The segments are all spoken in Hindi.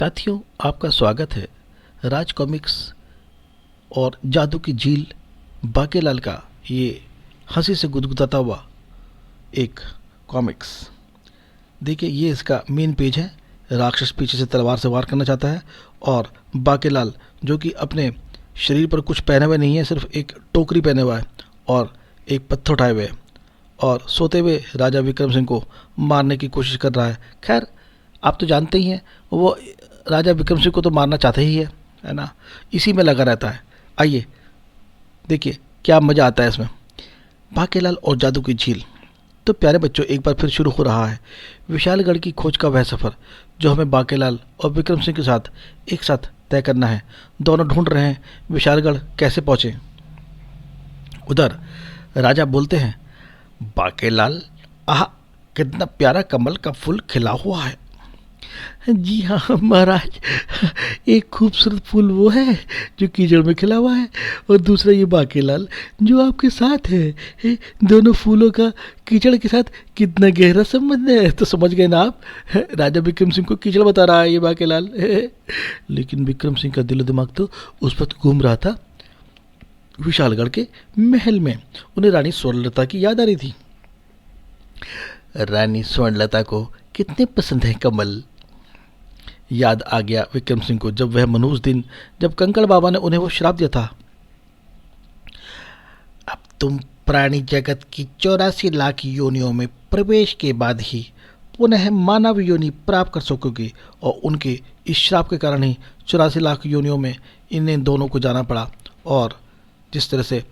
साथियों, आपका स्वागत है राज कॉमिक्स और जादू की झील बाकेलाल का ये हंसी से गुदगुदाता हुआ एक कॉमिक्स। देखिए, ये इसका मेन पेज है। राक्षस पीछे से तलवार से वार करना चाहता है और बाकेलाल जो कि अपने शरीर पर कुछ पहने हुए नहीं है, सिर्फ एक टोकरी पहने हुआ है और एक पत्थर उठाए हुए है और सोते हुए राजा विक्रम सिंह को मारने की कोशिश कर रहा है। खैर, आप तो जानते ही हैं, वो राजा विक्रम सिंह को तो मारना चाहते ही है ना, इसी में लगा रहता है। आइए देखिए क्या मज़ा आता है इसमें। बाकेलाल और जादू की झील। तो प्यारे बच्चों, एक बार फिर शुरू हो रहा है विशालगढ़ की खोज का वह सफ़र जो हमें बाकेलाल और विक्रम सिंह के साथ एक साथ तय करना है। दोनों ढूंढ रहे हैं विशालगढ़ कैसे पहुँचे। उधर राजा बोलते हैं, बाकेलाल, आह, कितना प्यारा कमल का फूल खिला हुआ है। जी हाँ महाराज, एक खूबसूरत फूल वो है जो कीचड़ में खिला हुआ है और दूसरा ये बाकेलाल जो आपके साथ है। दोनों फूलों का कीचड़ के साथ कितना गहरा संबंध है, तो समझ गए ना आप। राजा विक्रम सिंह को कीचड़ बता रहा है ये बाकेलाल। लेकिन विक्रम सिंह का दिलो दिमाग तो उस वक्त घूम रहा था विशालगढ़ के महल में। उन्हें रानी स्वर्णलता की याद आ रही थी। रानी स्वर्णलता को कितने पसंद है कमल। याद आ गया विक्रम सिंह को जब वह मनहूस दिन जब कंकड़ बाबा ने उन्हें वो श्राप दिया था। अब तुम प्राणी जगत की 84 लाख योनियों में प्रवेश के बाद ही पुनः मानव योनि प्राप्त कर सकोगे और उनके इस श्राप के कारण ही 84 लाख योनियों में इन्हें दोनों को जाना पड़ा। और जिस तरह से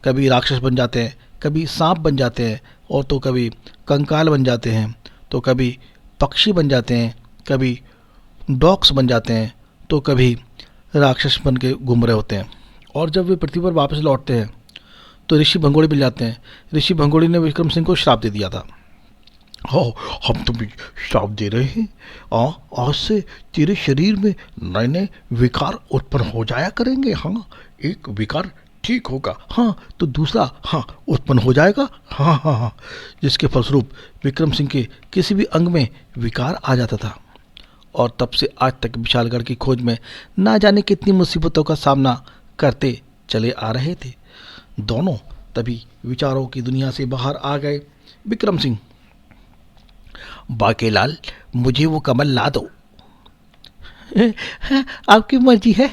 कभी राक्षस बन जाते हैं, कभी सांप बन जाते हैं, और तो कभी कंकाल बन जाते हैं, तो कभी पक्षी बन जाते हैं, कभी डॉग्स बन जाते हैं, तो कभी राक्षस बन के घूम रहे होते हैं। और जब वे पृथ्वी पर वापस लौटते हैं तो ऋषि भंगोड़ी मिल जाते हैं। ऋषि भंगोड़ी ने विक्रम सिंह को श्राप दे दिया था। हो, हम तुम्हें श्राप दे रहे हैं, आज से तेरे शरीर में नए नए विकार उत्पन्न हो जाया करेंगे। हाँ, एक विकार ठीक होगा, हाँ तो दूसरा हाँ उत्पन्न हो जाएगा। हाँ हाँ हाँ, जिसके फलस्वरूप विक्रम सिंह के किसी भी अंग में विकार आ जाता था। और तब से आज तक विशालगढ़ की खोज में ना जाने कितनी मुसीबतों का सामना करते चले आ रहे थे दोनों। तभी विचारों की दुनिया से बाहर आ गए विक्रम सिंह। बाकेलाल, मुझे वो कमल ला दो। आपकी मर्जी है,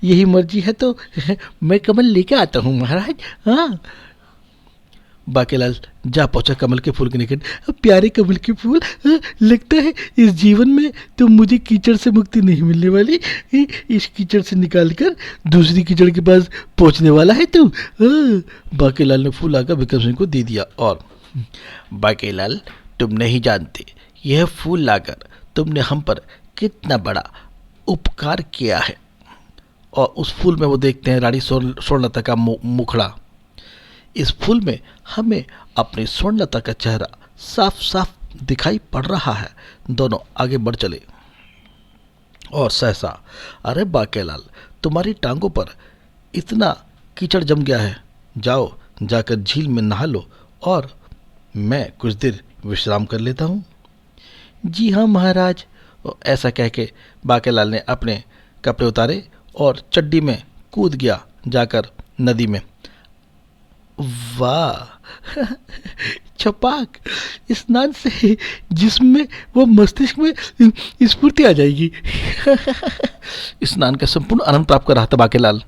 यही मर्जी है तो मैं कमल लेके आता हूँ महाराज। हाँ, बाकेलाल जा पहुंचा कमल के फूल के निकट। प्यारे कमल के फूल, लगता है इस जीवन में तो मुझे कीचड़ से मुक्ति नहीं मिलने वाली। इस कीचड़ से निकालकर दूसरी कीचड़ के पास पहुंचने वाला है तू। बाकेलाल ने फूल आकर विक्रम सिंह को दे दिया और, बाकेलाल, तुम नहीं जानते यह फूल लाकर तुमने हम पर कितना बड़ा उपकार किया है। और उस फूल में वो देखते हैं रानी स्वर्णलता का मुखड़ा। इस फूल में हमें अपनी स्वर्णलता का चेहरा साफ साफ दिखाई पड़ रहा है। दोनों आगे बढ़ चले और सहसा, अरे बाकेलाल, तुम्हारी टांगों पर इतना कीचड़ जम गया है, जाओ जाकर झील में नहा लो और मैं कुछ देर विश्राम कर लेता हूँ। जी हाँ महाराज। ऐसा कह के बाकेलाल ने अपने कपड़े उतारे और चड्डी में कूद गया जाकर नदी में। वाह, छपाक, स्नान से जिसमें वो मस्तिष्क में स्फूर्ति आ जाएगी। स्नान का संपूर्ण आनंद प्राप्त कर रहा था बाकेलाल।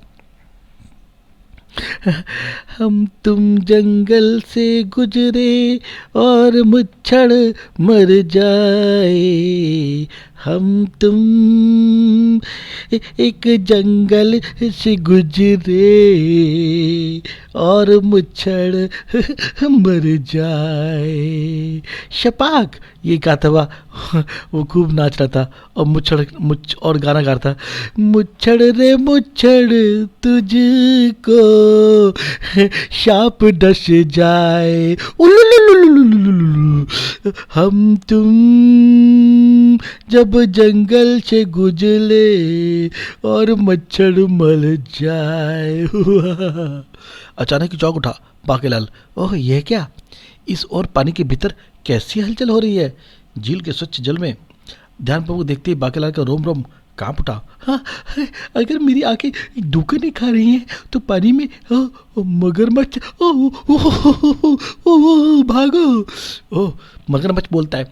हम तुम जंगल से गुजरे और मुच्छड़ मर जाए। हम तुम एक जंगल से गुजरे और मुच्छड़ मर जाए। शपाक, ये गाता हुआ वो खूब नाच रहा था और और गाना गा रहा था। मुच्छड़ रे मुच्छड़ तुझको शाप डस जाए, उलुलुलुलुलुलुलुलु। हम तुम जब जंगल से गुजरे और मच्छर मर जाए। अचानक चौंक उठा बाकेलाल। ओह, यह क्या? इस और पानी के भीतर कैसी हलचल हो रही है? झील के स्वच्छ जल में ध्यानपूर्वक देखते ही बाकेलाल का रोम रोम कांप उठा। हाँ, अगर मेरी आंखें धोखा नहीं खा रही हैं तो पानी में मगरमच्छ, भागो। ओ मगरमच्छ बोलता है,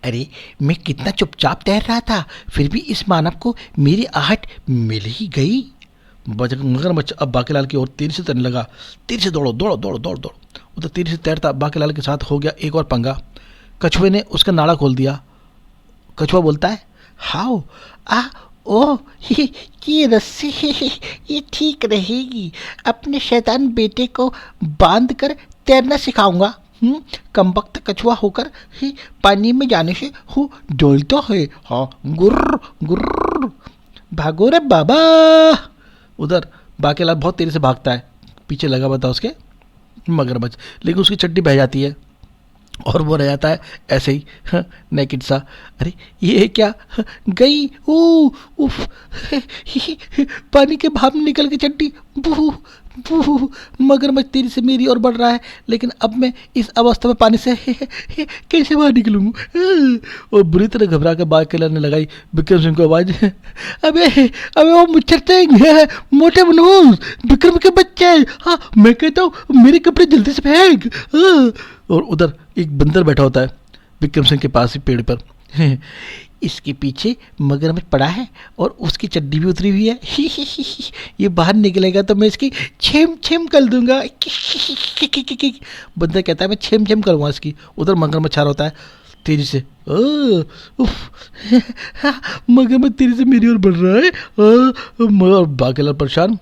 अरे मैं कितना चुपचाप तैर रहा था, फिर भी इस मानव को मेरी आहट मिल ही गई। मगरमच्छ अब बाकेलाल की ओर तेजी से तैरने लगा। तेजी से दौड़ो दौड़ो दौड़ो दौड़ दौड़। उधर तेजी से तैरता बाकेलाल के साथ हो गया एक और पंगा। कछुए ने उसका नाड़ा खोल दिया। कछुआ बोलता है, हाउ आ ओ ये रस्सी ये ठीक रहेगी, अपने शैतान बेटे को बांध कर तैरना सिखाऊंगा। कमबख्त कछुआ होकर ही पानी में जाने से हूँ डोलता है। हाँ, गुर्र गुर्र, भागो रे बाबा। उधर बाकेलाल बहुत तेजी से भागता है, पीछे लगा हुआ था उसके मगरमच्छ, लेकिन उसकी चड्डी बह जाती है और वो रह जाता है ऐसे ही नेकेड सा। अरे ये क्या, गई, उफ, पानी के भाप में निकल के चड्डी, बू बू। मगरमच्छ तेजी से मेरी ओर बढ़ रहा है, लेकिन अब मैं इस अवस्था में पानी से कैसे बाहर निकलूँ। और बुरी तरह घबरा कर बाकेलाल ने लगाई विक्रम सिंह को आवाज, अबे अबे वो मुच्छर सिंह, मोटे मनहूस, विक्रम के बच्चे। हाँ, मैं कहता हूँ मेरे कपड़े जल्दी से फेंक। और उधर एक बंदर बैठा होता है विक्रम सिंह के पास ही पेड़ पर। इसके पीछे मगरमच्छ पड़ा है और उसकी चड्डी भी उतरी हुई है। ये बाहर निकलेगा तो मैं इसकी छेम छेम कर दूंगा। बंदर कहता है, मैं छेम छेम करूँगा इसकी। उधर मगरमच्छ आ रहा होता है तेजी से। मगरमच्छ तेजी से मेरी ओर बढ़ रहा है और बाकेलाल परेशान।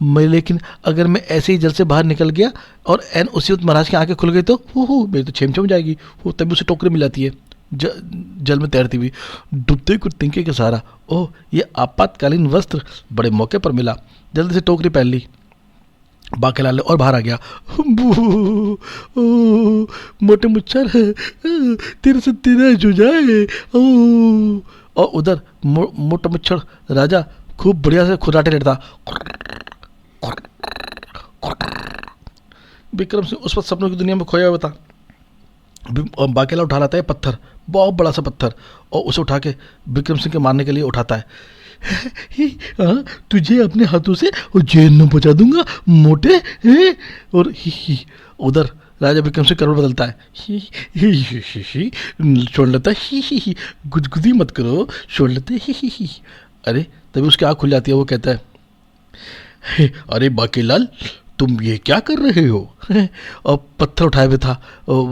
मैं, लेकिन अगर मैं ऐसे ही जल से बाहर निकल गया और एन उसी वक्त महाराज की आंखें खुल गई तो मेरी तो छेम छेम जाएगी। तभी उसे टोकरी मिल जाती है जल में तैरती हुई, डूबते हुए तिनके के सहारा। ओह, ये आपातकालीन वस्त्र बड़े मौके पर मिला। जल्दी से टोकरी पहन ली बाकेलाल और बाहर आ गया। मोटे मुच्छर, तेरे से तेरा जो जाए। और उधर मोटा मुच्छर राजा खूब बढ़िया से खुराटे लेता। विक्रम सिंह उस वक्त सपनों की दुनिया में खोया हुआ था। और बाकेला उठा लाता है पत्थर, बहुत बड़ा सा पत्थर, और उसे उठा के विक्रम सिंह के मारने के लिए उठाता है। तुझे अपने हाथों से जेल में पहुंचा दूंगा मोटे। और उधर राजा विक्रम सिंह करवट बदलता है। छोड़ लेता है, गुदगुदी मत करो, छोड़ लेते। अरे तभी उसकी आँख खुल जाती है। वो कहता है, अरे बाकेलाल तुम ये क्या कर रहे हो। और पत्थर उठाए हुए था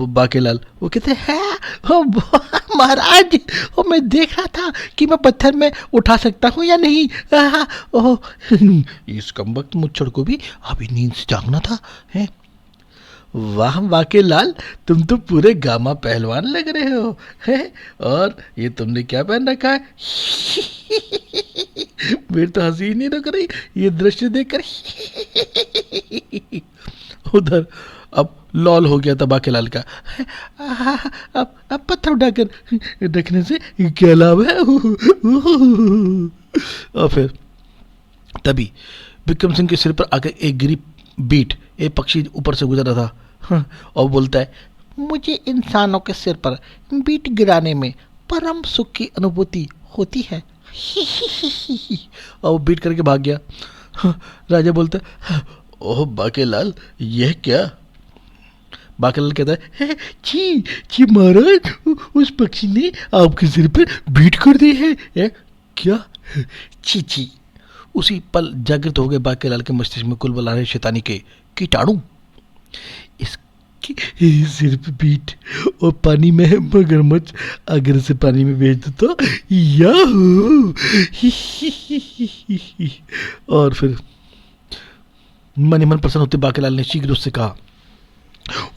बाकेलाल। वो कहते हैं, महाराज, मैं देख रहा था कि मैं पत्थर में उठा सकता हूँ या नहीं। इस कमबख्त मुच्छर को भी अभी नींद से जागना था। वाह बाकेलाल, तुम तो पूरे गामा पहलवान लग रहे हो। और ये तुमने क्या पहन रखा है। मेरी तो हंसी नहीं रुक रही ये दृश्य देखकर। उधर अब लॉल हो गया था बाकेलाल का। अब पत्थर उठाकर रखने से क्या लाभ है। और फिर तभी विक्रम सिंह के सिर पर आकर एक गिरी बीट, एक पक्षी ऊपर से गुजर रहा था और बोलता है, मुझे इंसानों के सिर पर बीट गिराने में परम सुख की अनुभूति होती है। और वो बीट करके भाग गया। राजा बोलता है, ओह बाकेलाल, यह क्या। बाकेलाल कहता है, छी छी महाराज, उस पक्षी ने आपके सिर पर बीट कर दी है। क्या। छी छी। उसी पल जागृत हो गए बाकेलाल के मस्तिष्क में कुल बला रहे शैतानी के कीटाणु। इसके सिर पे बीट और पानी में मगरमच्छ, अगर इसे पानी में भेज दो तो याहू। और फिर मन ही मन प्रसन्न होते बाकेलाल ने शीघ्र उससे कहा,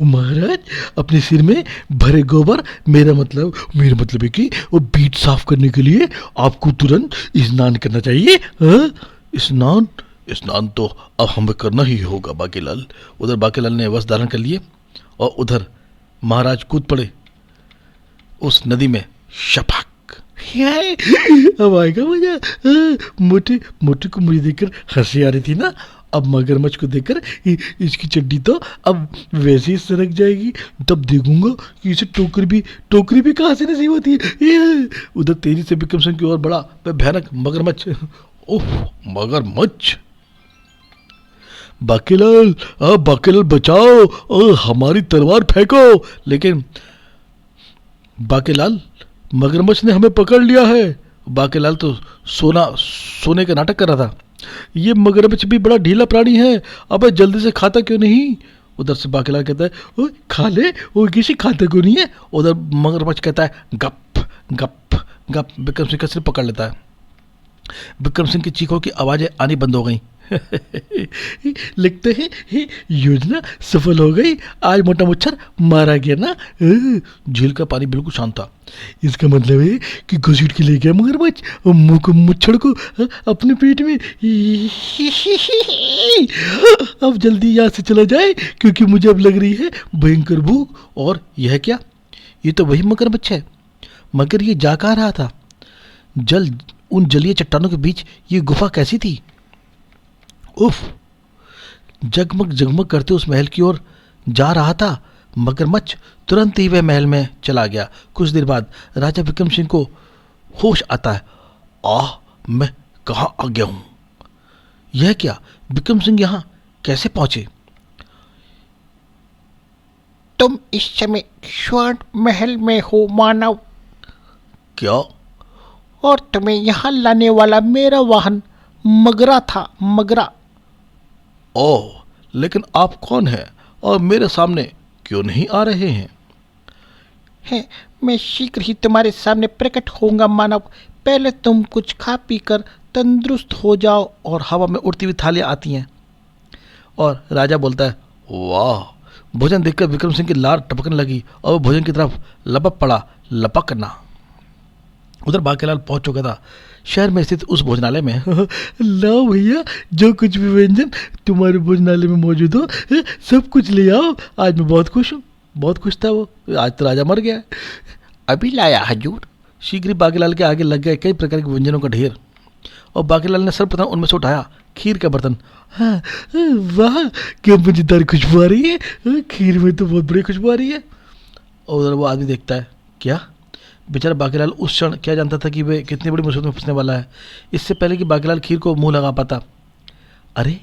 महाराज, अपने सिर में भरे गोबर, मेरा मतलब है कि वो बीट साफ करने के लिए आपको तुरंत स्नान करना चाहिए। स्नान तो अब हमें करना ही होगा बाकेलाल। उधर बाकेलाल ने वस्त्र धारण कर लिए और उधर महाराज कूद पड़े उस नदी में। शपक। अब आएगा मजा। मोटे को मुझे देखकर हंसी आ रही थी ना, अब मगरमच्छ को देखकर इसकी चड्डी तो अब वैसे ही सरक जाएगी। तब देखूंगा कि इसे टोकरी भी कहाँ से नसीब होती है। उधर तेजी से विक्रम सिंह की ओर बढ़ा वह भयानक मगरमच्छ। ओह मगरमच्छ! बाकीलाल, बाकीलाल बचाओ, हमारी तलवार फेंको। लेकिन बाकीलाल, मगरमच्छ ने हमें पकड़ लिया है। बाकीलाल तो सोने का नाटक कर रहा था। ये मगरमच्छ भी बड़ा ढीला प्राणी है, अबे जल्दी से खाता क्यों नहीं? उधर से बाकीलाल कहता है, ओ खा ले, वो किसी खाता क्यों नहीं है? उधर मगरमच्छ कहता है, गप गप गप। विक्रम सिंह का सिर पकड़ लेता है। विक्रम सिंह की चीखों की आवाज़ें आनी बंद हो गई। लगता है योजना सफल हो गई, आज मोटा मच्छर मारा गया ना। झील का पानी बिल्कुल शांत था। इसका मतलब है कि घसीट के ले गया मगरमच्छ मुच्छड़ को अपने पेट में। अब जल्दी यहाँ से चला जाए, क्योंकि मुझे अब लग रही है भयंकर भूख। और यह क्या? ये तो वही मगरमच्छ है, मगर ये जा कहाँ रहा था? उन जलीय चट्टानों के बीच ये गुफा कैसी थी? उफ! जगमग जगमग करते उस महल की ओर जा रहा था मगरमच्छ। तुरंत ही वह महल में चला गया। कुछ देर बाद राजा विक्रम सिंह को होश आता है। मैं कहाँ आ गया हूँ? यह क्या? विक्रम सिंह यहाँ कैसे पहुंचे? तुम इस समय स्वर्ण महल में हो मानव। क्या? और तुम्हें यहाँ लाने वाला मेरा वाहन मगरा था, मगरा। ओह, लेकिन आप कौन हैं और मेरे सामने क्यों नहीं आ रहे हैं? मैं शीघ्र ही तुम्हारे सामने प्रकट होऊंगा मानव। पहले तुम कुछ खा पी कर तंदुरुस्त हो जाओ। और हवा में उड़ती हुई थालियां आती हैं और राजा बोलता है, वाह! भोजन देखकर विक्रम सिंह की लार टपकने लगी और वो भोजन की तरफ लपक पड़ा। लपकना। उधर बाकीलाल पहुंच चुका था शहर में स्थित उस भोजनालय में। लाओ भैया, जो कुछ भी व्यंजन तुम्हारे भोजनालय में मौजूद हो सब कुछ ले आओ। आज मैं बहुत खुश हूँ। बहुत खुश था वो, आज तो राजा मर गया है। अभी लाया हजूर। शीघ्र ही बाकीलाल के आगे लग गए कई प्रकार के व्यंजनों का ढेर और बाकीलाल ने सर्वप्रथम उनमें से उठाया खीर का बर्तन। हाँ, वाह क्या मजेदार खुशबू आ रही है। खीर में तो बहुत बड़ी खुशबू आ रही है। और उधर वो आदमी देखता है, क्या? बेचारा बाकीलाल उस क्षण क्या जानता था कि वे कितनी बड़ी मुसीबत में फंसने वाला है। इससे पहले कि बाकीलाल खीर को मुंह लगा पाता, अरे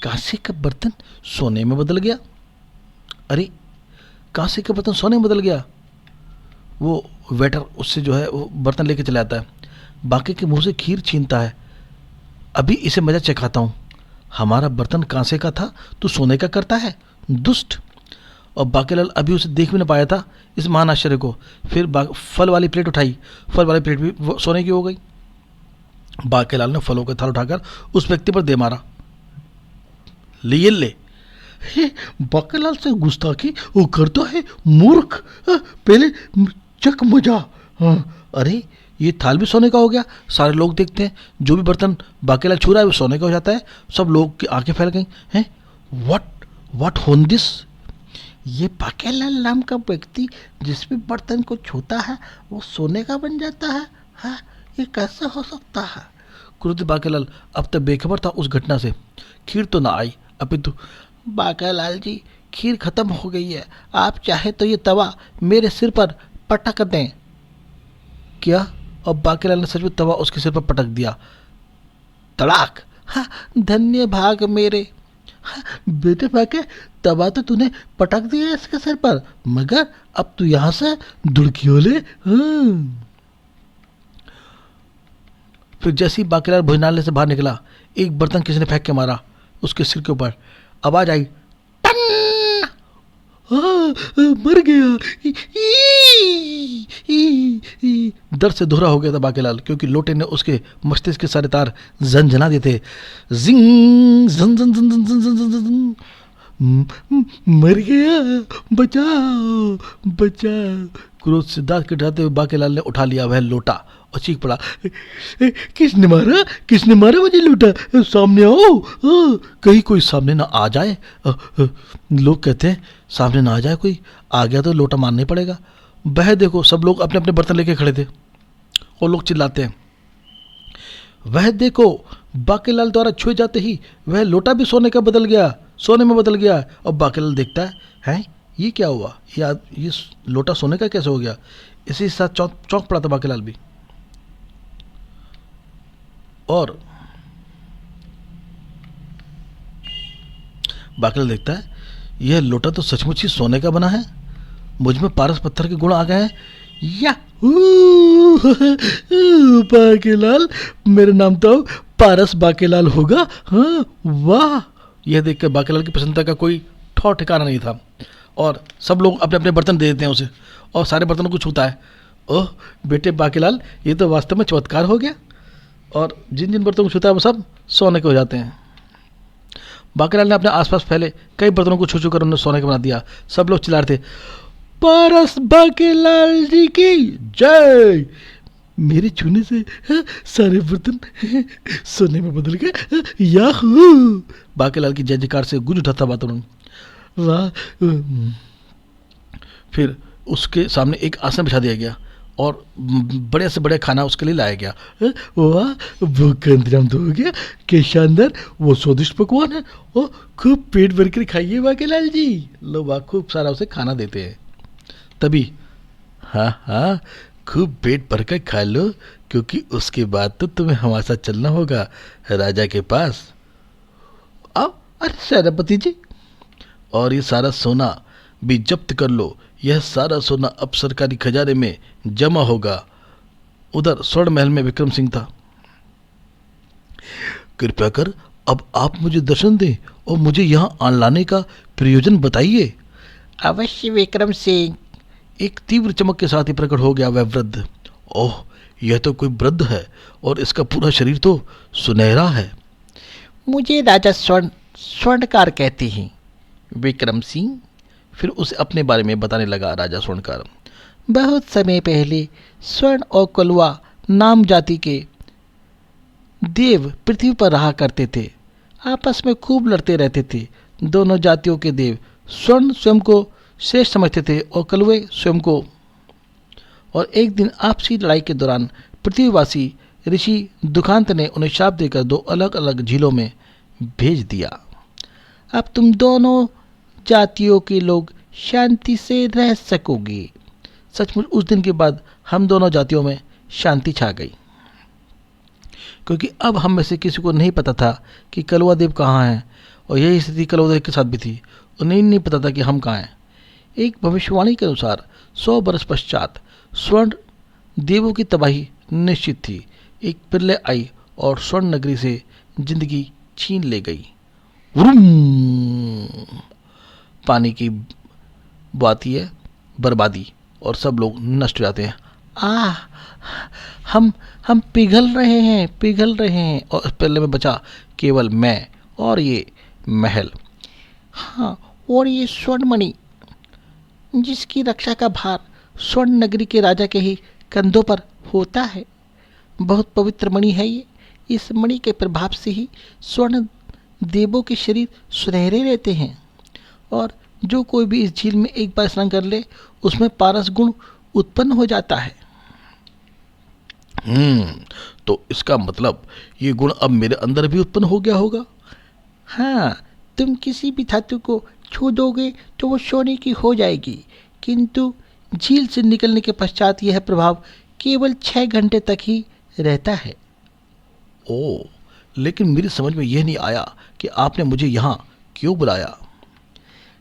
कांसे का बर्तन सोने में बदल गया। अरे कांसे का बर्तन सोने में बदल गया। वो वेटर उससे जो है वो बर्तन लेके चला आता है। बाकी के मुंह से खीर छीनता है। अभी इसे मजा चखाता हूँ। हमारा बर्तन कांसे का था तो सोने का करता है, दुष्ट। और बाकीलाल अभी उसे देख भी ना पाया था इस महान आश्चर्य को। फिर फल वाली प्लेट उठाई। फल वाली प्लेट भी सोने की हो गई। बाकीलाल ने फलों का थाल उठाकर उस व्यक्ति पर दे मारा। लिए ले। बाकीलाल से गुस्ताखी वो करता है, मूर्ख। पहले चक मजा। अरे ये थाल भी सोने का हो गया। सारे लोग देखते हैं, जो भी बर्तन बाकीलाल छू रहा है वो सोने का हो जाता है। सब लोग की आंखें फैल गई हैं। व्हाट होन दिस? ये बाकीलाल नाम का व्यक्ति जिस भी बर्तन को छूता है वो सोने का बन जाता है। हाँ, ये कैसे हो सकता है? क्रोधित बाकीलाल अब तक बेखबर था उस घटना से। खीर तो ना आई, अपितु बाकीलाल जी, खीर खत्म हो गई है। आप चाहे तो ये तवा मेरे सिर पर पटक दें। क्या? अब बाकीलाल ने सच में तवा उसके सिर पर पटक दिया। तड़ाक। हाँ, धन्य भाग मेरे। हाँ, बेटे भागे, तवा तो तूने पटक दिया इसके सिर पर, मगर अब तू यहाँ से दुड़की हो ले। फिर जैसे ही बाकीलाल भोजनालय से बाहर निकला, एक बर्तन किसी ने फेंक के मारा उसके सिर के ऊपर। आवाज आई, टन! मर गया। दर्द से दोहरा हो गया था बाकीलाल, क्योंकि लोटे ने उसके मस्तिष्क के सारे तार झंझना दिए थे। जिंग झन झन झन झन झन झन झन झन। मर गया, बचाओ बचाओ। क्रोध से दांत कटाते हुए बाकीलाल ने उठा लिया वह लोटा और चीख पड़ा, किसने मारा मुझे लोटा? सामने आओ। कहीं कोई सामने ना आ जाए। लोग कहते हैं सामने ना आ जाए कोई, आ गया तो लोटा मारना ही पड़ेगा। वह देखो, सब लोग अपने अपने बर्तन लेके खड़े थे और लोग चिल्लाते हैं, वह देखो बाकीलाल द्वारा छुए जाते ही वह लोटा भी सोने में बदल गया। और बाकीलाल देखता है ये क्या हुआ, ये लोटा सोने का कैसे हो गया। इसी के साथ चौंक पड़ा था बाकीलाल भी। और बाकीलाल देखता है यह लोटा तो सचमुच ही सोने का बना है, मुझ में पारस पत्थर के गुण आ गए हैं। याहू बाकीलाल, मेरा नाम तो अब पारस बाकीलाल होगा। हाँ वाह। यह देखकर बाकीलाल की प्रसन्नता का कोई ठौर ठिकाना नहीं था। और सब लोग अपने अपने बर्तन दे देते हैं उसे, और सारे बर्तनों को छूता है। ओह बेटे बाकीलाल, ये तो वास्तव में चमत्कार हो गया। और जिन जिन बर्तनों को छूता है वो सब सोने के हो जाते हैं। बाकीलाल ने अपने आसपास फैले कई बर्तनों को छू कर उन्हें सोने का बना दिया। सब लोग चिल्ला रहे थे, पारस बाकीलाल जी की जय। मेरे छूने से सारे बर्तन सोने में बदल गए। याहू। बाकीलाल की जय जयकार से गूंज उठा था वातावरण। वाह। फिर उसके सामने एक आसन बिछा दिया गया और बड़े से बड़े खाना उसके लिए लाया गया। वाह, भूख का इंतजाम तो हो गया। क्या शानदार, वो स्वादिष्ट पकवान है। ओ खूब पेट भर कर खाइए बाकीलाल जी। लोग खूब सारा उसे खाना देते हैं। तभी हाँ खूब पेट भर कर खा लो, क्योंकि उसके बाद तो तुम्हें हमारे साथ चलना होगा राजा के पास। अब अरे सेनापति जी, और ये सारा सोना भी जब्त कर लो। यह सारा सोना अब सरकारी खजाने में जमा होगा। उधर स्वर्ण महल में विक्रम सिंह था। कृपया कर अब आप मुझे दर्शन दें और मुझे यहाँ आन लाने का प्रयोजन बताइए। अवश्य विक्रम सिंह। एक तीव्र चमक के साथ ही प्रकट हो गया वह वृद्ध। ओह यह तो कोई वृद्ध है और इसका पूरा शरीर तो सुनहरा है। मुझे राजा स्वर्णकार कहते हैं विक्रम सिंह। फिर उसे अपने बारे में बताने लगा राजा स्वर्णकार। बहुत समय पहले स्वर्ण और कलवा नाम जाति के देव पृथ्वी पर रहा करते थे। आपस में खूब लड़ते रहते थे। दोनों जातियों के देव स्वर्ण स्वयं को श्रेष्ठ समझते थे और कलवे स्वयं को। और एक दिन आपसी लड़ाई के दौरान पृथ्वीवासी ऋषि दुखांत ने उन्हें शाप देकर दो अलग अलग झीलों में भेज दिया। अब तुम दोनों जातियों के लोग शांति से रह सकोगे। सचमुच उस दिन के बाद हम दोनों जातियों में शांति छा गई, क्योंकि अब हम में से किसी को नहीं पता था कि कलवा देव कहाँ हैं। और यही स्थिति कलवा देव के साथ भी थी। उन्हें नहीं पता था कि हम कहाँ हैं। एक भविष्यवाणी के अनुसार 100 वर्ष पश्चात स्वर्ण देवों की तबाही निश्चित थी। एक प्रलय आई और स्वर्ण नगरी से जिंदगी छीन ले गई। पानी की बाती है बर्बादी और सब लोग नष्ट हो जाते हैं। हम पिघल रहे हैं। और इस प्रलय में बचा केवल मैं और ये महल। हाँ, और ये स्वर्णमणि जिसकी रक्षा का भार स्वर्ण नगरी के राजा के ही कंधों पर होता है। बहुत पवित्र मणि है ये। इस मणि के प्रभाव से ही स्वर्ण देवों के शरीर सुनहरे रहते हैं। और जो कोई भी इस झील में एक बार स्नान कर ले उसमें पारस गुण उत्पन्न हो जाता है। तो इसका मतलब ये गुण अब मेरे अंदर भी उत्पन्न हो गया होगा। हाँ, तुम किसी भी धातु को छू दोगे तो वो सोने की हो जाएगी, किंतु झील से निकलने के पश्चात यह प्रभाव केवल 6 घंटे तक ही रहता है। ओह, लेकिन मेरी समझ में यह नहीं आया कि आपने मुझे यहाँ क्यों बुलाया।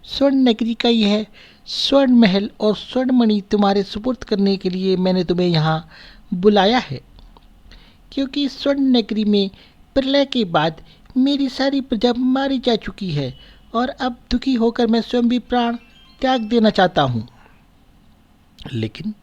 स्वर्ण नगरी का यह स्वर्ण महल और स्वर्णमणि तुम्हारे सुपुर्द करने के लिए मैंने तुम्हें यहाँ बुलाया है, क्योंकि स्वर्ण नगरी में प्रलय के बाद मेरी सारी प्रजा मारी जा चुकी है और अब दुखी होकर मैं स्वयं भी प्राण त्याग देना चाहता हूँ। लेकिन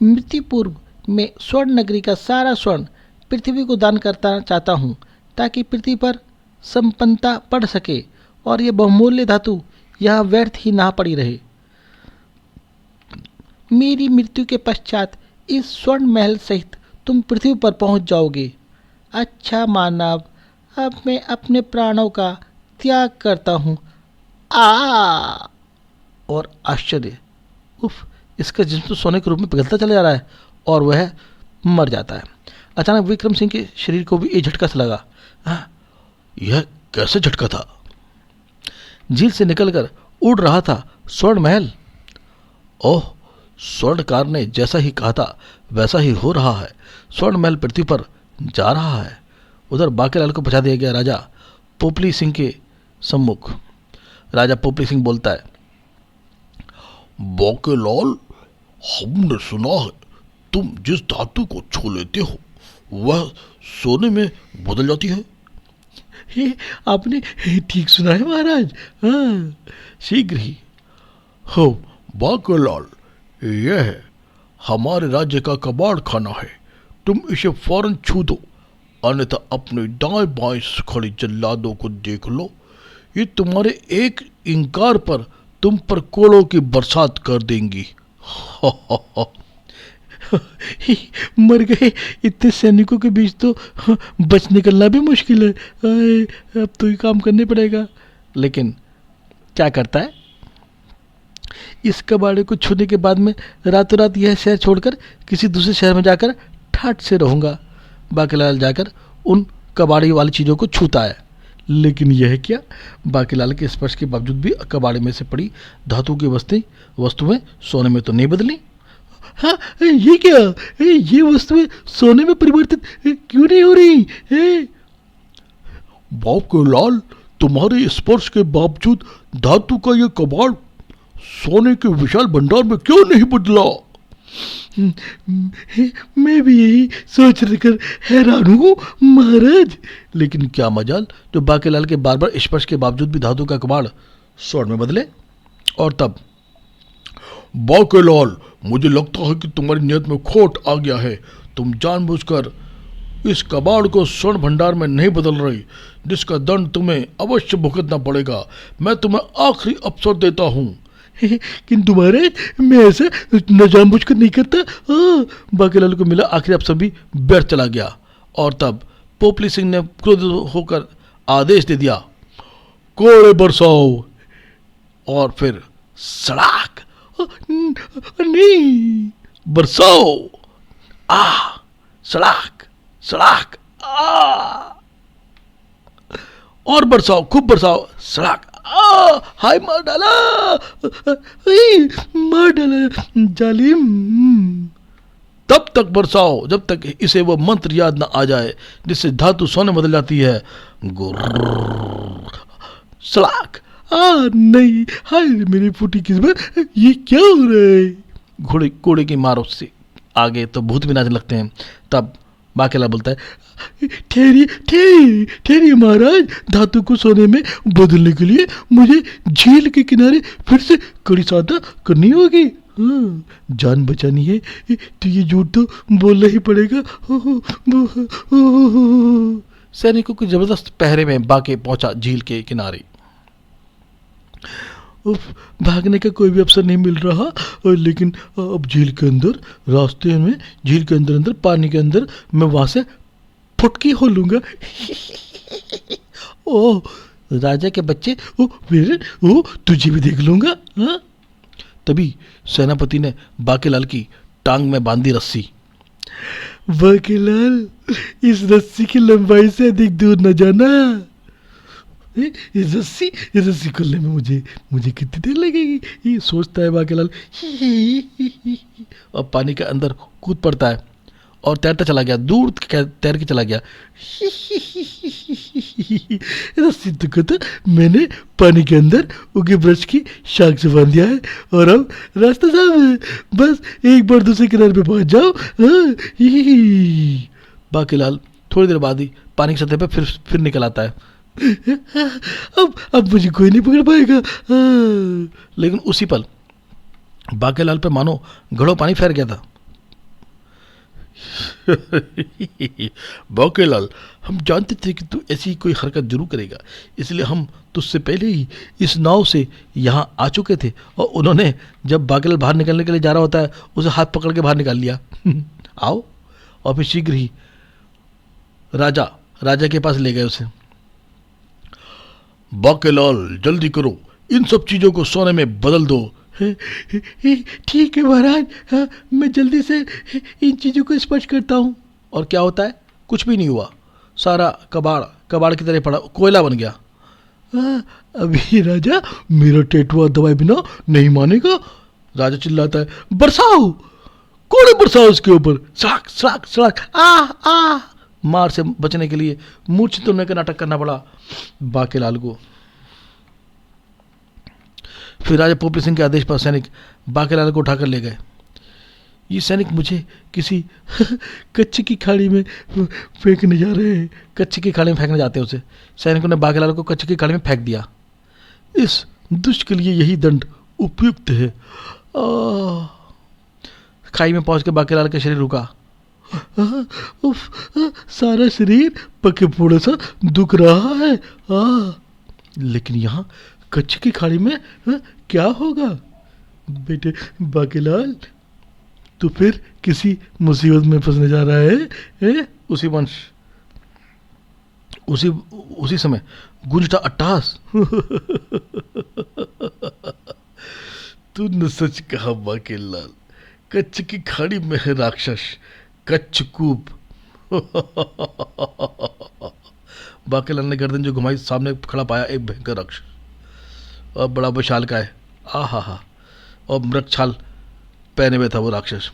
मृत्यु पूर्व में स्वर्ण नगरी का सारा स्वर्ण पृथ्वी को दान करना चाहता हूँ, ताकि पृथ्वी पर संपन्नता बढ़ सके और यह बहुमूल्य धातु यहाँ व्यर्थ ही ना पड़ी रहे। मेरी मृत्यु के पश्चात इस स्वर्ण महल सहित तुम पृथ्वी पर पहुँच जाओगे। अच्छा मानव, अब मैं अपने प्राणों का त्याग करता हूँ। और आश्चर्य, उफ, इसका जिस्म तो सोने के रूप में पिघलता चला जा रहा है और वह मर जाता है। अचानक विक्रम सिंह के शरीर को भी एक झटका सा लगा। यह कैसे झटका था? झील से निकलकर उड़ रहा था स्वर्ण महल। ओह, स्वर्णकार ने जैसा ही कहा था वैसा ही हो रहा है। स्वर्ण महल पृथ्वी पर जा रहा है। उधर बांकेलाल को पहुंचा दिया गया राजा पोपली सिंह के सम्मुख। राजा पोपली सिंह बोलता है, बांकेलाल, हमने सुना है तुम जिस धातु को छू लेते हो वह सोने में बदल जाती है। आपने ठीक सुना है महाराज। हाँ, शीघ्र ही। हो बांकेलाल, यह हमारे राज्य का कबाड़ खाना है। तुम इसे फौरन छू दो, अन्यथा अपने दाएं बाएं खड़ी जल्लादों को देख लो। ये तुम्हारे एक इंकार पर तुम पर कोड़ों की बरसात कर देंगी। मर गए। इतने सैनिकों के बीच तो बच निकलना भी मुश्किल है। अब तो ये काम करने पड़ेगा। लेकिन क्या करता है, इस कबाड़े को छूने के बाद में रातों रात यह शहर छोड़कर किसी दूसरे शहर में जाकर ठाठ से रहूँगा। बांकेलाल जाकर उन कबाड़ी वाली चीज़ों को छूता है। लेकिन यह क्या, बांकेलाल के स्पर्श के बावजूद भी कबाड़े में से पड़ी धातु की वस्तुएं सोने में तो नहीं बदली। हाँ, ये क्या, ये वस्तुएं सोने में परिवर्तित क्यों नहीं हो रही? बांकेलाल, तुम्हारे स्पर्श के बावजूद धातु का यह कबाड़ सोने के विशाल भंडार में क्यों नहीं बदला? मैं भी यही सोच कर हैरान हूँ महाराज। लेकिन क्या मजाल जो बांकेलाल के बार बार स्पर्श के बावजूद भी धातु का कबाड़ स्वर्ण में बदले। और तब, बांकेलाल, मुझे लगता है कि तुम्हारी नियत में खोट आ गया है। तुम जानबूझकर इस कबाड़ को स्वर्ण भंडार में नहीं बदल रही, जिसका दंड तुम्हें अवश्य भुगतना पड़ेगा। मैं तुम्हें आखिरी अवसर देता हूँ। किंतु महाराज, मैं ऐसा न जानबूझकर नहीं करता। बांकेलाल को मिला आखिरी अवसर भी व्यर्थ चला गया। और तब पोपली सिंह ने क्रोधित होकर आदेश दे दिया, कोड़े बरसाओ। और फिर सड़ाक, नहीं, बरसाओ। सड़ाक सड़ाक, और बरसाओ, खूब बरसाओ। सड़ाक, हाय, मार डाला, मार डाला जालिम। तब तक बरसाओ जब तक इसे वो मंत्र याद न आ जाए जिससे धातु सोने बदल जाती है। सड़ाक, नहीं, हाय मेरी फूटी किस्मत, ये क्या हो रहा है? घोड़े की मार उससे आगे तो भूत भी नाचने लगते हैं। तब बांकेलाल बोलता है, ठहरिए महाराज, धातु को सोने में बदलने के लिए मुझे झील के किनारे फिर से कड़ी साधा करनी होगी। जान बचानी है तो ये झूठ तो बोलना ही पड़ेगा। सैनिकों की जबरदस्त पहरे में बांके पहुंचा झील के किनारे। भागने का कोई भी अवसर नहीं मिल रहा। लेकिन अब झील के अंदर, रास्ते में झील के अंदर पानी के अंदर मैं वहां से फुटकी हो लूंगा। ओ राजा के बच्चे, फिर तुझे भी देख लूंगा। हाँ? तभी सेनापति ने बांकेलाल की टांग में बांधी रस्सी। बांकेलाल, इस रस्सी की लंबाई से अधिक दूर न जाना। ये रस्सी खोलने में मुझे कितनी देर लगेगी, ये सोचता है बांकेलाल। और पानी के अंदर कूद पड़ता है और तैरता चला गया, दूर तैर के चला गया। रस्सी तो कहता मैंने पानी के अंदर उगे वृक्ष की शाख से बांध दिया है और अब रास्ता साफ है, बस एक बार दूसरे किनारे पे पहुंच जाओ। बांकेलाल थोड़ी देर बाद ही पानी की सतह पे फिर निकल आता है। अब मुझे कोई नहीं पकड़ पाएगा। लेकिन उसी पल बांकेलाल पे मानो घड़ों पानी फैल गया था। बांकेलाल, हम जानते थे कि तू ऐसी कोई हरकत जरूर करेगा, इसलिए हम तुझसे पहले ही इस नाव से यहाँ आ चुके थे। और उन्होंने जब बांकेलाल बाहर निकलने के लिए जा रहा होता है उसे हाथ पकड़ के बाहर निकाल लिया। आओ। और फिर शीघ्र ही राजा के पास ले गए उसे। बांकेलाल, जल्दी करो, इन सब चीज़ों को सोने में बदल दो। ठीक है महाराज, मैं जल्दी से इन चीज़ों को स्पर्श करता हूँ। और क्या होता है? कुछ भी नहीं हुआ, सारा कबाड़ कबाड़ की तरह पड़ा, कोयला बन गया। अभी राजा मेरा टेटुआ दबाए बिना नहीं मानेगा। राजा चिल्लाता है, बरसाओ, कोड़े बरसाओ उसके ऊपर, सड़क सड़क सड़क, आ। मार से बचने के लिए मूर्छित होने का नाटक करना पड़ा बाकेलाल को। फिर राजा पोपली सिंह के आदेश पर सैनिक बाकेलाल को उठाकर ले गए। ये सैनिक मुझे किसी कच्चे की खाड़ी में फेंकने जा रहे हैं। कच्चे की खाड़ी में फेंकने जाते हैं उसे। सैनिकों ने बाकेलाल को कच्चे की खाड़ी में फेंक दिया। इस दुष्ट के लिए यही दंड उपयुक्त है। खाई में पहुंच के बाकेलाल का शरीर रुका। सारा शरीर पके फोड़े सा दुख रहा है। लेकिन यहाँ कच्चे की खाड़ी में क्या होगा? बेटे बाकेलाल, तू फिर किसी मुसीबत में फंसने जा रहा है? उसी समय गूंजता अट्टहास। तूने सच कहा बाकेलाल, कच्च की खाड़ी में है राक्षस, कच्छकूप। बाकेलाल ने गर्दन जो घुमाई, सामने खड़ा पाया एक भयंकर राक्षस, और बड़ा विशाल का है। हा, और मृग छाल पहने हुए था वो राक्षस।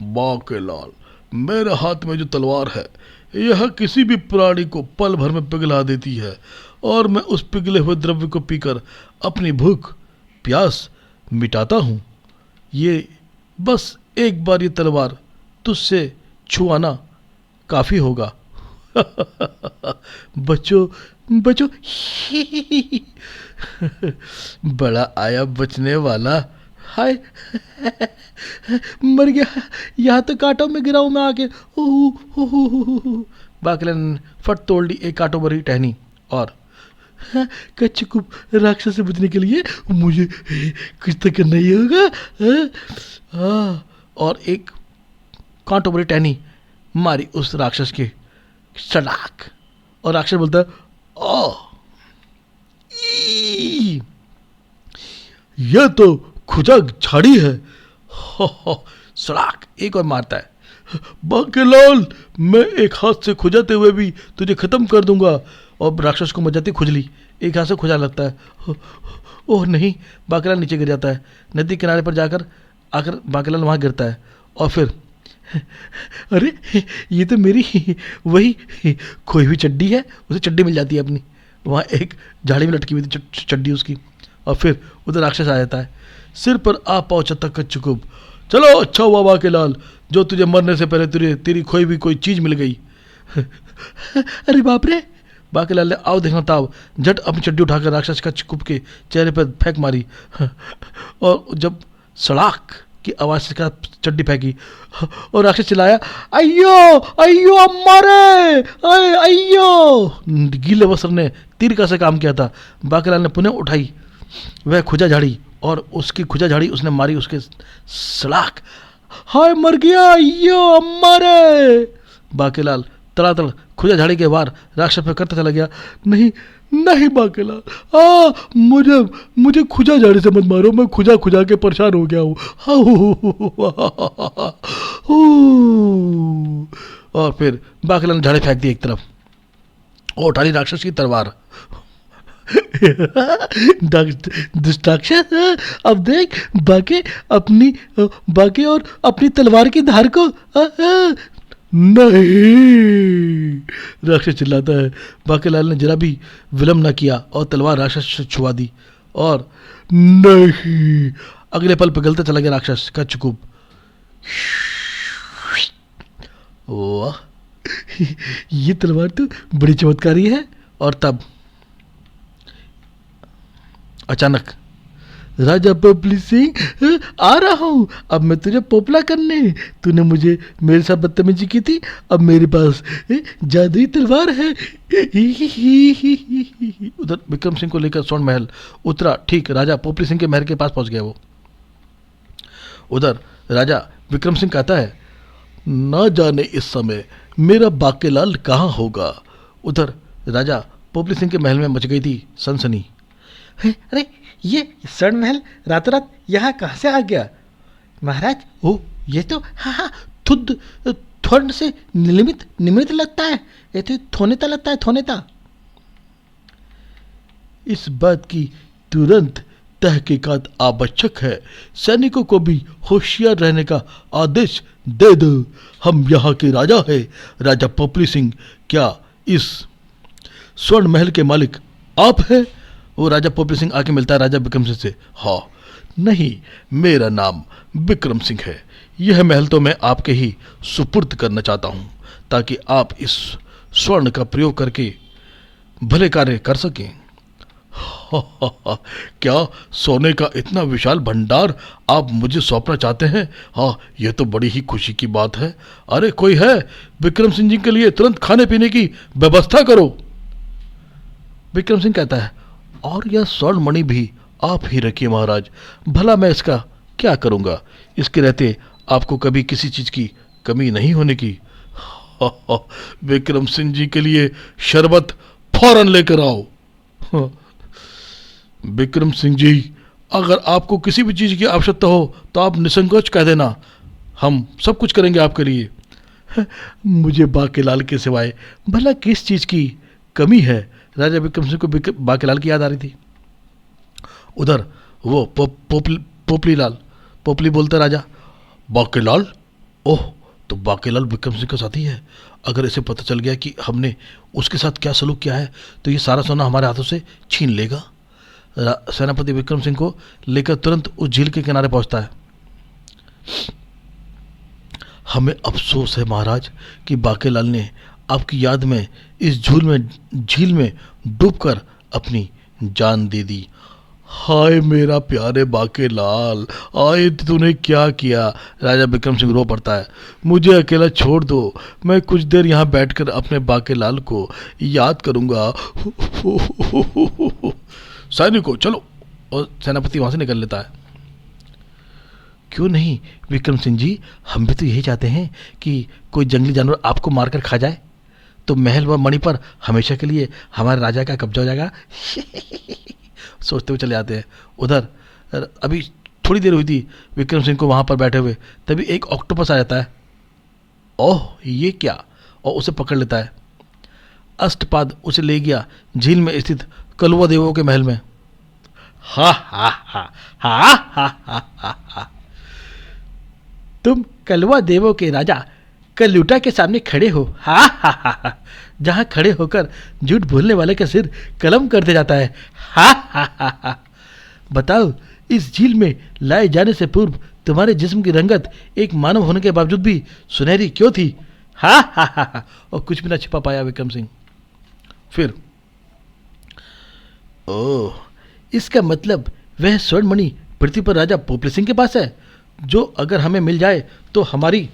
बाकेलाल, मेरे हाथ में जो तलवार है यह किसी भी प्राणी को पल भर में पिघला देती है, और मैं उस पिघले हुए द्रव्य को पीकर अपनी भूख प्यास मिटाता हूँ। ये बस एक बार ये तलवार तुझसे छुआना काफ़ी होगा। बच्चों बड़ा आया बचने वाला। हाय, मर गया, यहाँ तो कांटों में गिरा हूं मैं आके। बाकेलाल ने फट तोड़ ली एक कांटों भरी टहनी, और कच्छकूप राक्षस से बचने के लिए मुझे कुछ तो करना ही होगा। और एक कांटों भरी टहनी मारी उस राक्षस के सड़ाक, और राक्षस बोलता है, यह तो खुजा झाड़ी है। सड़ाक एक और मारता है। बाकेलाल, मैं एक हाथ से खुजाते हुए भी तुझे खत्म कर दूंगा। और राक्षस को मच जाती खुजली, एक हाथ से खुजा लगता है। ओह नहीं, बाकेलाल नीचे गिर जाता है। नदी किनारे पर जाकर आकर बाकेलाल वहाँ गिरता है, और फिर अरे ये तो मेरी वही खोई हुई चड्डी है। उसे चड्डी मिल जाती है अपनी, वहाँ एक झाड़ी में लटकी हुई थी चड्डी उसकी। और फिर उधर राक्षस आ जाता है, सिर पर आ पहुंचता कच्छकूप। चलो अच्छा हुआ बाकेलाल, जो तुझे मरने से पहले तेरी खोई हुई कोई चीज मिल गई। अरे बाप रे! बाकेलाल ने आओ देखना ताव झट अपनी चड्डी उठाकर राक्षस कच्छकूप के चेहरे पर फेंक मारी, और जब सड़ाक की आवाज से चड्डी फेंकी, और राक्षस चिल्लाया, अयो अयो मारे, अयो। गीले वस्त्र ने तीर का से काम किया था। बाकेलाल ने पुनः उठाई वह खुजा झाड़ी, और उसकी खुजा झाड़ी उसने मारी उसके सड़ाक। हाय मर गया, अयो मारे। बाकेलाल तड़ातड़ खुजा झाड़ी के वार राक्षस पर करता चला गया। नहीं बाकेलाल, मुझे खुजा झाड़ी से मत मारो, मैं खुजा के परेशान हो गया हूँ। और फिर बाकेलाल ने झाड़ी फेंक दी एक तरफ, और उठा ली राक्षस की तलवार। दुष्टाक्षस, अब देख बाके और अपनी तलवार की धार को। नहीं, राक्षस चिल्लाता है। बाकेलाल ने जरा भी विलंब न किया और तलवार राक्षस से छुआ दी, और नहीं, अगले पल पिघलता चला गया राक्षस कच्छकूप। वाह, ये तलवार तो बड़ी चमत्कारी है। और तब अचानक, राजा पोपली सिंह आ रहा हूँ, अब मैं तुझे पोपला करने। तूने मुझे मेरे साथ बदतमीजी की थी, अब मेरे पास जादुई तलवार है। उधर विक्रम सिंह को लेकर स्वर्ण महल उतरा। ठीक राजा पोपली सिंह के महल के पास पहुंच गया वो। उधर राजा विक्रम सिंह कहता है, न जाने इस समय मेरा बाकेलाल कहाँ होगा। उधर राजा पोपली सिंह के महल में मच गई थी सनसनी। अरे ये स्वर्ण महल रातों रात यहाँ कहाँ से आ गया? महाराज, ओ ये तो हाँ, थुद थोड़े से निमित लगता है, ये तो थोनेता लगता है, थोनेता। इस बात की तुरंत तहकीकात आवश्यक है। सैनिकों को भी होशियार रहने का आदेश दे दो। हम यहाँ के राजा है, राजा पोपली सिंह। क्या इस स्वर्ण महल के मालिक आप हैं? वो राजा पोपली सिंह आके मिलता है राजा विक्रम सिंह से। हाँ, नहीं, मेरा नाम विक्रम सिंह है। यह महल तो मैं आपके ही सुपुर्द करना चाहता हूँ, ताकि आप इस स्वर्ण का प्रयोग करके भले कार्य कर सकें। क्या सोने का इतना विशाल भंडार आप मुझे सौंपना चाहते हैं? हाँ, यह तो बड़ी ही खुशी की बात है। अरे कोई है, विक्रम सिंह जी के लिए तुरंत खाने पीने की व्यवस्था करो। विक्रम सिंह कहता है, और यह स्वर्ण मणि भी आप ही रखिए महाराज, भला मैं इसका क्या करूंगा? इसके रहते आपको कभी किसी चीज की कमी नहीं होने की। विक्रम सिंह जी के लिए शरबत फौरन लेकर आओ। विक्रम सिंह जी, अगर आपको किसी भी चीज़ की आवश्यकता हो तो आप निसंकोच कह देना, हम सब कुछ करेंगे आपके लिए। मुझे बाकेलाल के सिवाय भला किस चीज़ की कमी है? राजा विक्रम सिंह को बाकेलाल की याद आ रही थी। उधर वो पोपली बोलता, राजा बाकेलाल? ओह, तो बाकेलाल विक्रम सिंह का साथी है। अगर इसे पता चल गया कि हमने उसके साथ क्या सलूक किया है तो ये सारा सोना हमारे हाथों से छीन लेगा। सेनापति विक्रम सिंह को लेकर तुरंत उस झील के किनारे पहुंचता है। हमें अफसोस है महाराज कि बाकेलाल ने आपकी याद में इस झील में डूबकर अपनी जान दे दी। हाय मेरा प्यारे बाकेलाल, आए तूने क्या किया? राजा विक्रम सिंह रो पड़ता है। मुझे अकेला छोड़ दो, मैं कुछ देर यहाँ बैठकर अपने बाकेलाल को याद करूँगा। सैनिकों चलो, और सेनापति वहाँ से निकल लेता है। क्यों नहीं विक्रम सिंह जी, हम भी तो यही चाहते हैं कि कोई जंगली जानवर आपको मारकर खा जाए तो महल व मणि पर हमेशा के लिए हमारे राजा का कब्जा हो जाएगा। सोचते हुए चले जाते हैं। उधर अभी थोड़ी देर हुई थी विक्रम सिंह को वहाँ पर बैठे हुए, तभी एक ऑक्टोपस आ जाता है। ओह, ये क्या? और उसे पकड़ लेता है। अष्टपाद उसे ले गया झील में स्थित कलुआ देवों के महल में। हा हा हा हा हा हा हा हा। तुम कलुआ देवों के राजा कलूटा के सामने खड़े हो। हा हा हा हा। जहां खड़े होकर झूठ बोलने वाले का सिर कलम कर दिया जाता है। हा हा हा हा। बताओ, इस झील में लाए जाने से पूर्व तुम्हारे जिस्म की रंगत एक मानव होने के बावजूद भी सुनहरी क्यों थी? हा हा हा हा। और कुछ भी ना छिपा पाया विक्रम सिंह। फिर ओह, इसका मतलब वह स्वर्ण मणि पृथ्वी पर राजा पोपली सिंह के पास है, जो अगर हमें मिल जाए तो हमारी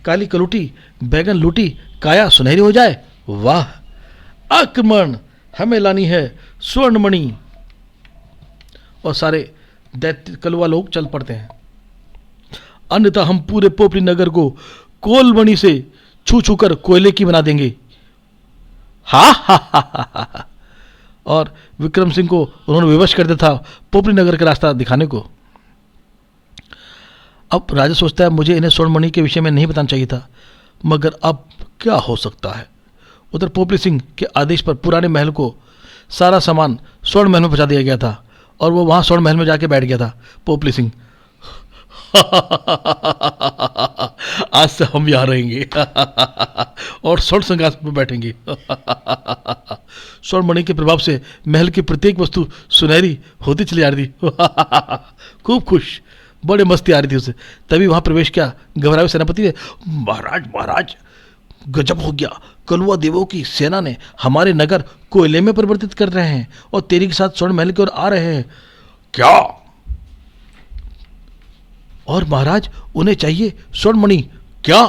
काली कलूटी बैगन लूटी काया सुनहरी हो जाए। वाह, आक्रमण, हमें लानी है स्वर्ण मणि। और सारे दैत्य कलुआ लोग चल पड़ते हैं, अन्यथा हम पूरे पोपली नगर को कोल मणि से छू छू कर कोयले की बना देंगे। हा हा हा हा हा। और विक्रम सिंह को उन्होंने विवश कर दिया था पोपली नगर का रास्ता दिखाने को। अब राजा सोचता है, मुझे इन्हें स्वर्ण मणि के विषय में नहीं बताना चाहिए था, मगर अब क्या हो सकता है। उधर पोपली सिंह के आदेश पर पुराने महल को सारा सामान स्वर्ण महल में पहुंचा दिया गया था और वो वहां स्वर्ण महल में जाके बैठ गया था पोपली सिंह। आज से हम यहाँ रहेंगे और स्वर्ण सिंहासन पर बैठेंगे। स्वर्ण मणि के प्रभाव से महल की प्रत्येक वस्तु सुनहरी होती चली आ रही थी। खूब खुश, बड़े मस्ती आ रही थी उसे। तभी वहां प्रवेश किया घबराए हुए सेनापति ने। महाराज महाराज, गजब हो गया, कलुआ देवों की सेना ने हमारे नगर कोयले में परिवर्तित कर रहे हैं और तेरी के साथ स्वर्ण महल की ओर आ रहे हैं। क्या? और महाराज, उन्हें चाहिए स्वर्ण मणि। क्या?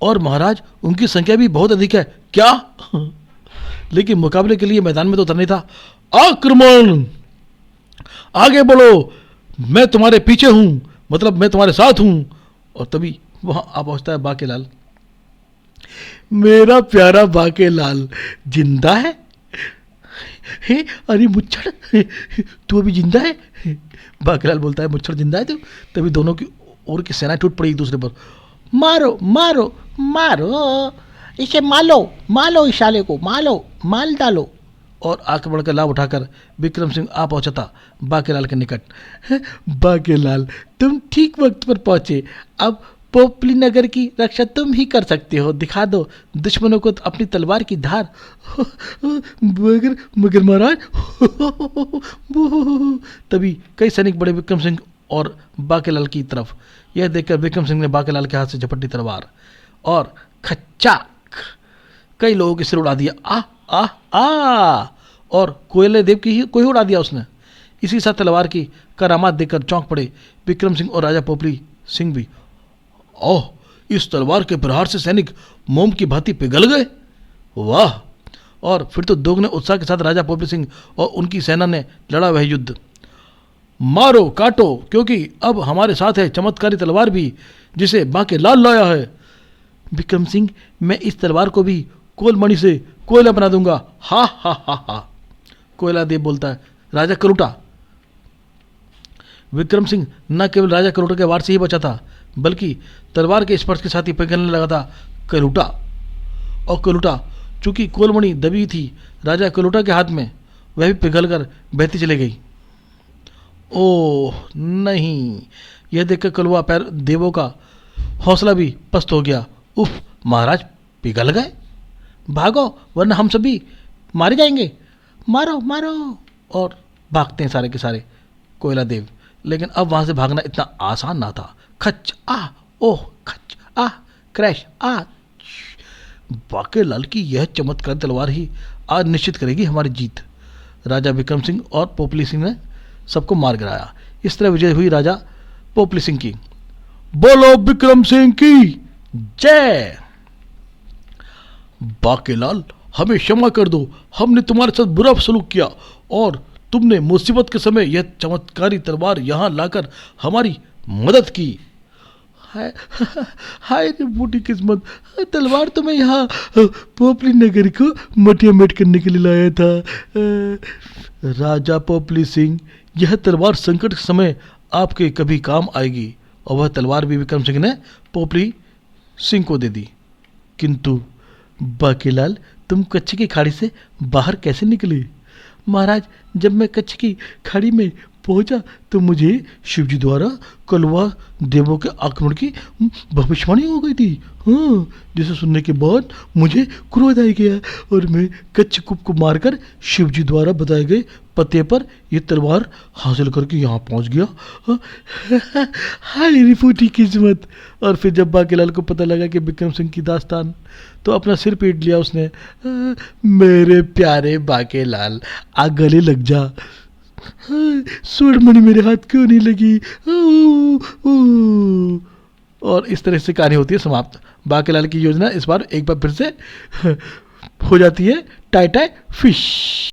और महाराज, उनकी संख्या भी बहुत अधिक है। क्या? लेकिन मुकाबले के लिए मैदान में तो उतरना था। आक्रमण, आगे बढ़ो, मैं तुम्हारे पीछे हूं, मतलब मैं तुम्हारे साथ हूं। और तभी वहां आ पहुंचता है बाकेलाल। मेरा प्यारा बाकेलाल जिंदा है? हे, अरे मुच्छड़, तू अभी जिंदा है? बाकेलाल बोलता है, मुच्छड़ जिंदा है तू? तभी दोनों की ओर की सेना टूट पड़ी एक दूसरे पर। मारो मारो मारो, इसे मालो मालो, इस साले को मालो, माल डालो। और आक्रमण का लाभ उठाकर विक्रम सिंह आ पहुंचा था बाकेलाल के निकट। बाकेलाल, तुम ठीक वक्त पर पहुंचे। अब पोपली नगर की रक्षा तुम ही कर सकते हो। दिखा दो दुश्मनों को अपनी तलवार की धार। मगर मगर महाराज। तभी कई सैनिक बड़े विक्रम सिंह और बाकेलाल की तरफ। यह देखकर विक्रम सिंह ने बाकेलाल के हाथ से झपट दी तलवार और खच्चाक कई लोगों के सिर उड़ा दिया। आ आ आ और कोयले देव की ही कोई उड़ा दिया उसने। इसी साथ तलवार की करामात देखकर चौंक पड़े विक्रम सिंह और राजा पोपली सिंह भी। ओह, इस तलवार के प्रहार से सैनिक मोम की भांति पिघल गए। वाह। और फिर तो दोगुने उत्साह के साथ राजा पोपली सिंह और उनकी सेना ने लड़ा वह युद्ध। मारो काटो, क्योंकि अब हमारे साथ है चमत्कारी तलवार भी, जिसे बाकेलाल लाया है। विक्रम सिंह, मैं इस तलवार को भी कोलमणि से कोयला बना दूंगा। हा हा हा हा। कोयला देव बोलता है। राजा कलूटा। विक्रम सिंह न केवल राजा कलूटा के वार से ही बचा था, बल्कि तलवार के स्पर्श के साथ ही पिघलने लगा था कलूटा। और कलूटा चूंकि कोलमणि दबी थी राजा कलूटा के हाथ में, वह भी पिघलकर बहती चली गई। ओह नहीं, यह देखकर कलवा पैर देवों का हौसला भी पस्त हो गया। उफ, महाराज पिघल गए, भागो वरना हम सभी मारे जाएंगे। मारो मारो। और भागते हैं सारे के सारे कोयला देव। लेकिन अब वहां से भागना इतना आसान ना था। खच आ, ओह खच आ, क्रैश आ। बाकेलाल की यह चमत्कारी तलवार ही आज निश्चित करेगी हमारी जीत। राजा विक्रम सिंह और पोपली सिंह ने सबको मार गिराया। इस तरह विजय हुई राजा पोपली सिंह की। बोलो विक्रम सिंह की जय। बाकेलाल, हमें क्षमा कर दो, हमने तुम्हारे साथ बुरा सलूक किया और तुमने मुसीबत के समय यह चमत्कारी तलवार यहाँ लाकर हमारी मदद की। हाय हाय रे बूटी किस्मत, तलवार तो मैं यहाँ पोपली नगर को मटिया मेट करने के लिए लाया था। राजा पोपली सिंह, यह तलवार संकट के समय आपके कभी काम आएगी। और वह तलवार भी विक्रम सिंह ने पोपली सिंह को दे दी। किंतु बाकेलाल, तुम कच्छ की खाड़ी से बाहर कैसे निकले? महाराज, जब मैं कच्छ की खाड़ी में पहुंचा तो मुझे शिवजी द्वारा कलवा देवों के आक्रमण की भविष्यवाणी हो गई थी। हाँ, जिसे सुनने के बाद मुझे क्रोध आ गया और मैं कच्छकुप को मारकर शिवजी द्वारा बताए गए पते पर यह तलवार हासिल करके यहाँ पहुँच गया। हाय रिपोर्टी किस्मत। और फिर जब बाकेलाल को पता लगा कि विक्रम सिंह की दास्तान, तो अपना सिर पीट लिया उसने। मेरे प्यारे बाकेलाल, आ गले लग जा। स्वर्ण मणि मेरे हाथ क्यों नहीं लगी? और इस तरह से कहानी होती है समाप्त। बाकेलाल की योजना इस बार एक बार फिर से हो जाती है टाई टाई फिश।